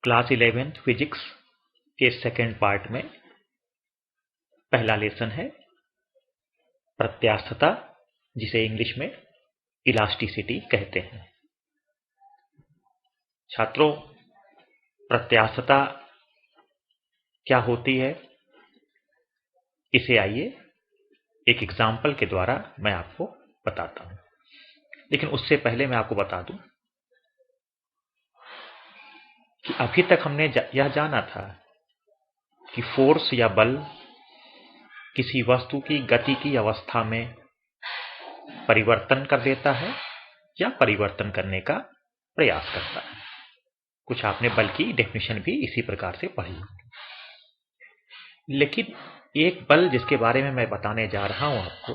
Class 11 physics के second part में पहला लेसन है प्रत्यास्थता, जिसे इंग्लिश में इलास्टिसिटी कहते हैं। छात्रों, प्रत्यास्थता क्या होती है, इसे आइए एक एग्जाम्पल के द्वारा मैं आपको बताता हूं। लेकिन उससे पहले मैं आपको बता दूं कि अभी तक हमने यह जाना था कि फोर्स या बल किसी वस्तु की गति की अवस्था में परिवर्तन कर देता है या परिवर्तन करने का प्रयास करता है। कुछ आपने बल की डेफिनेशन भी इसी प्रकार से पढ़ी होगी। लेकिन एक बल जिसके बारे में मैं बताने जा रहा हूं आपको,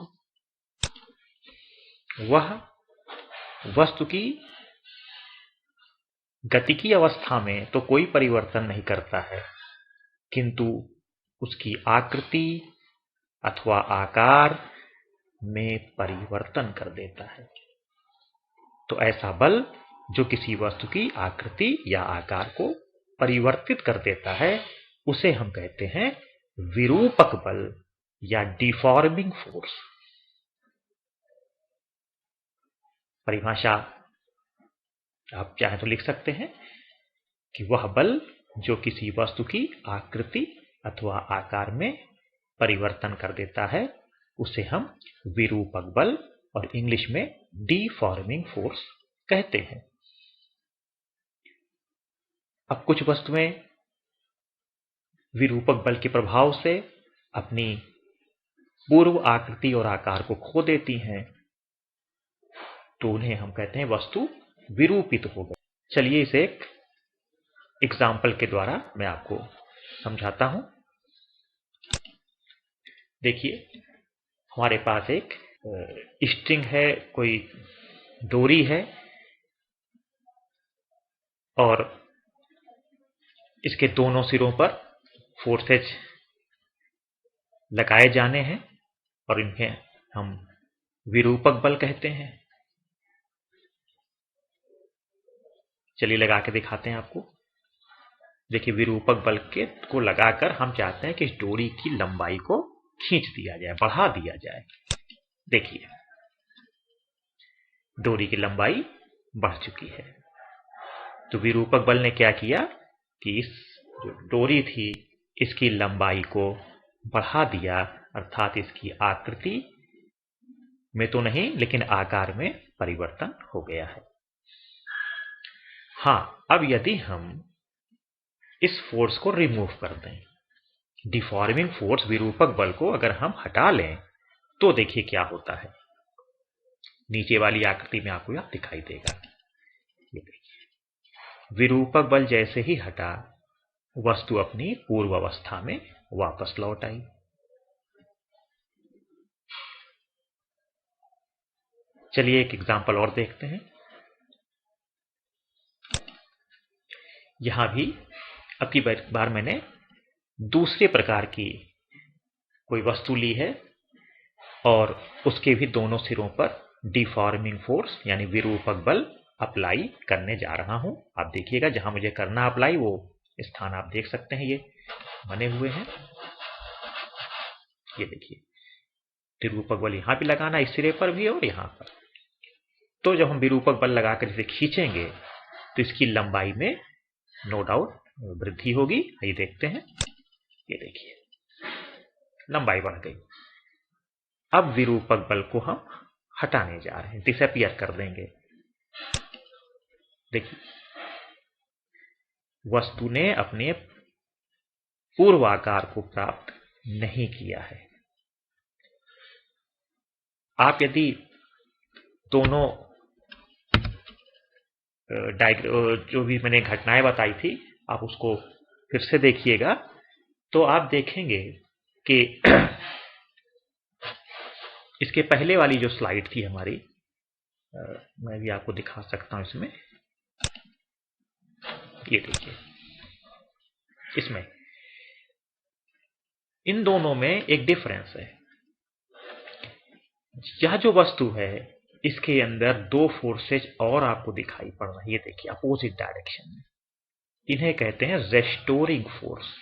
वह वस्तु की गतिकी अवस्था में तो कोई परिवर्तन नहीं करता है, किंतु उसकी आकृति अथवा आकार में परिवर्तन कर देता है। तो ऐसा बल जो किसी वस्तु की आकृति या आकार को परिवर्तित कर देता है, उसे हम कहते हैं विरूपक बल या डिफॉर्मिंग फोर्स। परिभाषा आप चाहे तो लिख सकते हैं कि वह बल जो किसी वस्तु की आकृति अथवा आकार में परिवर्तन कर देता है, उसे हम विरूपक बल और इंग्लिश में डिफॉर्मिंग फोर्स कहते हैं। अब कुछ वस्तुएं विरूपक बल के प्रभाव से अपनी पूर्व आकृति और आकार को खो देती हैं, तो उन्हें हम कहते हैं वस्तु विरूपित हो गई। चलिए इसे एक एग्जाम्पल के द्वारा मैं आपको समझाता हूं। देखिए, हमारे पास एक स्ट्रिंग है, कोई डोरी है, और इसके दोनों सिरों पर फोर्सेज लगाए जाने हैं और इन्हें हम विरूपक बल कहते हैं। चलिए लगा के दिखाते हैं आपको। देखिए, विरूपक बल को लगाकर हम चाहते हैं कि इस डोरी की लंबाई को खींच दिया जाए, बढ़ा दिया जाए। देखिए, डोरी की लंबाई बढ़ चुकी है। तो विरूपक बल ने क्या किया कि इस जो डोरी थी, इसकी लंबाई को बढ़ा दिया, अर्थात इसकी आकृति में तो नहीं लेकिन आकार में परिवर्तन हो गया है। हां, अब यदि हम इस फोर्स को रिमूव कर दें, डिफॉर्मिंग फोर्स विरूपक बल को अगर हम हटा लें, तो देखिए क्या होता है। नीचे वाली आकृति में आपको यह दिखाई देगा। ये देखिए, विरूपक बल जैसे ही हटा, वस्तु अपनी पूर्व अवस्था में वापस लौट आई। चलिए एक एग्जांपल और देखते हैं। यहां भी अब की बार मैंने दूसरे प्रकार की कोई वस्तु ली है और उसके भी दोनों सिरों पर डिफॉर्मिंग फोर्स यानी विरूपक बल अप्लाई करने जा रहा हूं। आप देखिएगा, जहां मुझे करना अप्लाई वो स्थान आप देख सकते हैं, ये बने हुए हैं। ये देखिए, विरूपक बल यहां भी लगाना, इस सिरे पर भी और यहां पर। तो जब हम विरूपक बल लगाकर इसे खींचेंगे तो इसकी लंबाई में नो डाउट वृद्धि होगी। ये देखते हैं, ये देखिए लंबाई बढ़ गई। अब विरूपक बल को हम हटाने जा रहे हैं, डिसअपियर कर देंगे। देखिए, वस्तु ने अपने पूर्व आकार को प्राप्त नहीं किया है। आप यदि दोनों जो भी मैंने घटनाएं बताई थी, आप उसको फिर से देखिएगा, तो आप देखेंगे कि इसके पहले वाली जो स्लाइड थी हमारी, मैं भी आपको दिखा सकता हूं इसमें। ये देखिए, इसमें इन दोनों में एक डिफरेंस है। यह जो वस्तु है, इसके अंदर दो फोर्सेज और आपको दिखाई पड़ रही है। देखिए, अपोजिट डायरेक्शन में। इन्हें कहते हैं रेस्टोरिंग फोर्स,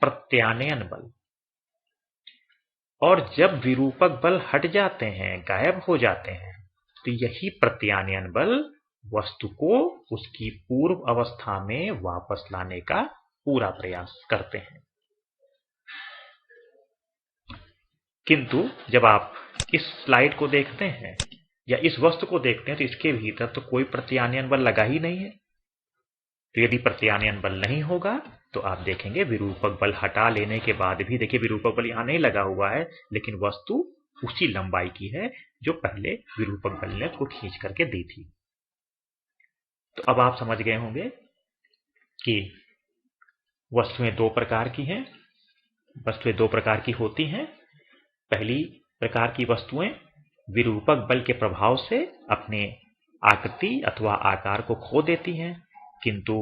प्रत्यानयन बल। और जब विरूपक बल हट जाते हैं, गायब हो जाते हैं, तो यही प्रत्यानयन बल वस्तु को उसकी पूर्व अवस्था में वापस लाने का पूरा प्रयास करते हैं। किंतु जब आप इस स्लाइड को देखते हैं या इस वस्तु को देखते हैं तो इसके भीतर तो कोई प्रत्यानयन बल लगा ही नहीं है। तो यदि प्रत्यानयन बल नहीं होगा तो आप देखेंगे विरूपक बल हटा लेने के बाद भी, देखिए विरूपक बल यहां नहीं लगा हुआ है, लेकिन वस्तु उसी लंबाई की है जो पहले विरूपक बल ने उसको खींच करके दी थी। तो अब आप समझ गए होंगे कि वस्तुएं दो प्रकार की हैं, वस्तुएं दो प्रकार की होती हैं। पहली प्रकार की वस्तुएं विरूपक बल के प्रभाव से अपने आकृति अथवा आकार को खो देती हैं, किंतु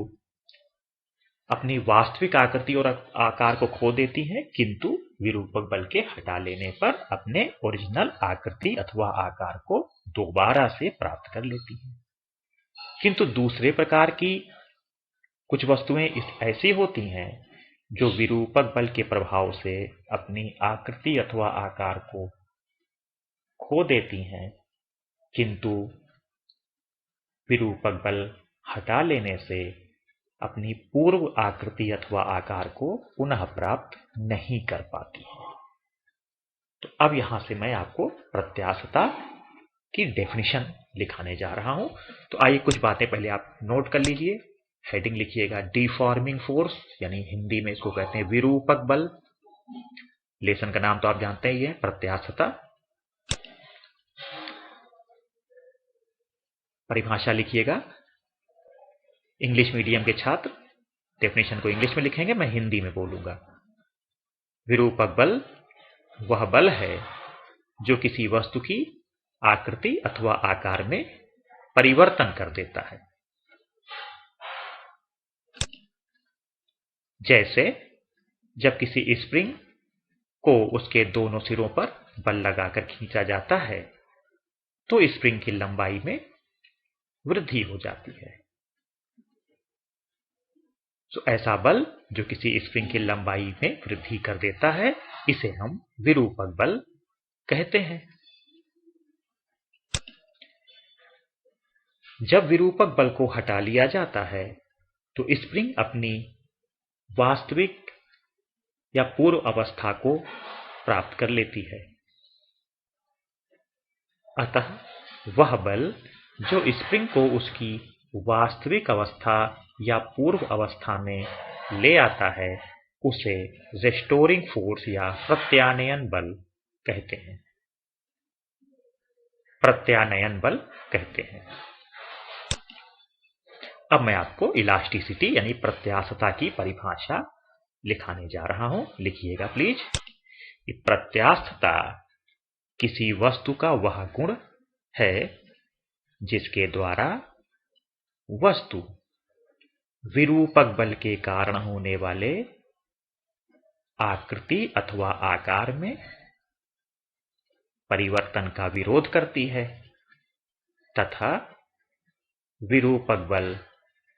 अपनी वास्तविक आकृति और आकार को खो देती हैं, किंतु विरूपक बल के हटा लेने पर अपने ओरिजिनल आकृति अथवा आकार को दोबारा से प्राप्त कर लेती हैं। किंतु दूसरे प्रकार की कुछ वस्तुएं ऐसी होती हैं जो विरूपक बल के प्रभाव से अपनी आकृति अथवा आकार को खो देती हैं, किंतु विरूपक बल हटा लेने से अपनी पूर्व आकृति अथवा आकार को पुनः प्राप्त नहीं कर पाती है। तो अब यहां से मैं आपको प्रत्यास्थता की डेफिनेशन लिखाने जा रहा हूं। तो आइए कुछ बातें पहले आप नोट कर लीजिए। हेडिंग लिखिएगा डिफॉर्मिंग फोर्स, यानी हिंदी में इसको कहते हैं विरूपक बल। लेसन का नाम तो आप जानते ही है, प्रत्यास्थता। परिभाषा लिखिएगा। इंग्लिश मीडियम के छात्र डेफिनेशन को इंग्लिश में लिखेंगे, मैं हिंदी में बोलूंगा। विरूपक बल वह बल है जो किसी वस्तु की आकृति अथवा आकार में परिवर्तन कर देता है। जैसे जब किसी स्प्रिंग को उसके दोनों सिरों पर बल लगाकर खींचा जाता है तो स्प्रिंग की लंबाई में वृद्धि हो जाती है। तो ऐसा बल जो किसी स्प्रिंग की लंबाई में वृद्धि कर देता है, इसे हम विरूपक बल कहते हैं। जब विरूपक बल को हटा लिया जाता है तो स्प्रिंग अपनी वास्तविक या पूर्व अवस्था को प्राप्त कर लेती है। अतः वह बल जो स्प्रिंग को उसकी वास्तविक अवस्था या पूर्व अवस्था में ले आता है, उसे रेस्टोरिंग फोर्स या प्रत्यानयन बल कहते हैं। प्रत्यानयन बल कहते हैं। अब मैं आपको इलास्टिसिटी यानी प्रत्यास्थता की परिभाषा लिखाने जा रहा हूं। लिखिएगा प्लीज। प्रत्यास्थता किसी वस्तु का वह गुण है जिसके द्वारा वस्तु विरूपक बल के कारण होने वाले आकृति अथवा आकार में परिवर्तन का विरोध करती है तथा विरूपक बल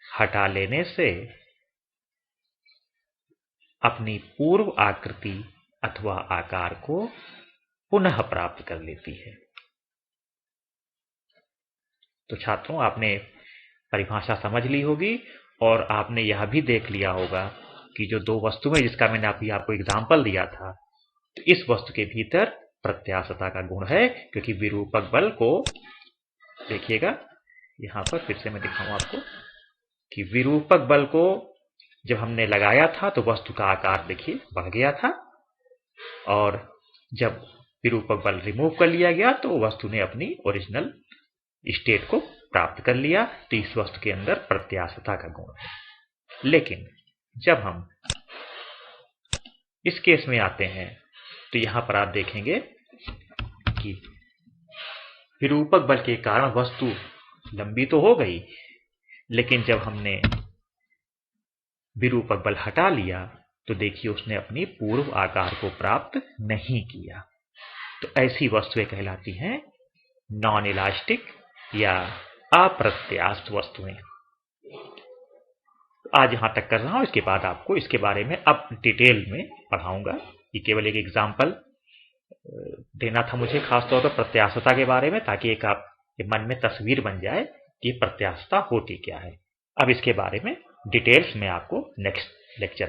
हटा लेने से अपनी पूर्व आकृति अथवा आकार को पुनः प्राप्त कर लेती है। तो छात्रों, आपने परिभाषा समझ ली होगी और आपने यह भी देख लिया होगा कि जो दो वस्तुएं जिसका मैंने अभी आपको एग्जाम्पल दिया था, तो इस वस्तु के भीतर प्रत्यास्थता का गुण है, क्योंकि विरूपक बल को देखिएगा, यहां पर फिर से मैं दिखाऊं आपको कि विरूपक बल को जब हमने लगाया था तो वस्तु का आकार देखिए बढ़ गया था, और जब विरूपक बल रिमूव कर लिया गया तो वस्तु ने अपनी ओरिजिनल स्टेट को प्राप्त कर लिया। तो इस वस्तु के अंदर प्रत्यास्थता का गुण है। लेकिन जब हम इस केस में आते हैं तो यहां पर आप देखेंगे कि विरूपक बल के कारण वस्तु लंबी तो हो गई, लेकिन जब हमने विरूपक बल हटा लिया तो देखिए उसने अपनी पूर्व आकार को प्राप्त नहीं किया। तो ऐसी वस्तुएं कहलाती हैं नॉन इलास्टिक या अप्रत्यास्थ वस्तुएं। आज यहां तक कर रहा हूं, इसके बाद आपको इसके बारे में अब डिटेल में पढ़ाऊंगा। ये केवल एक एग्जाम्पल देना था मुझे खासतौर पर प्रत्यास्थता के बारे में, ताकि एक आपके मन में तस्वीर बन जाए कि प्रत्यास्थता होती क्या है। अब इसके बारे में डिटेल्स में आपको नेक्स्ट लेक्चर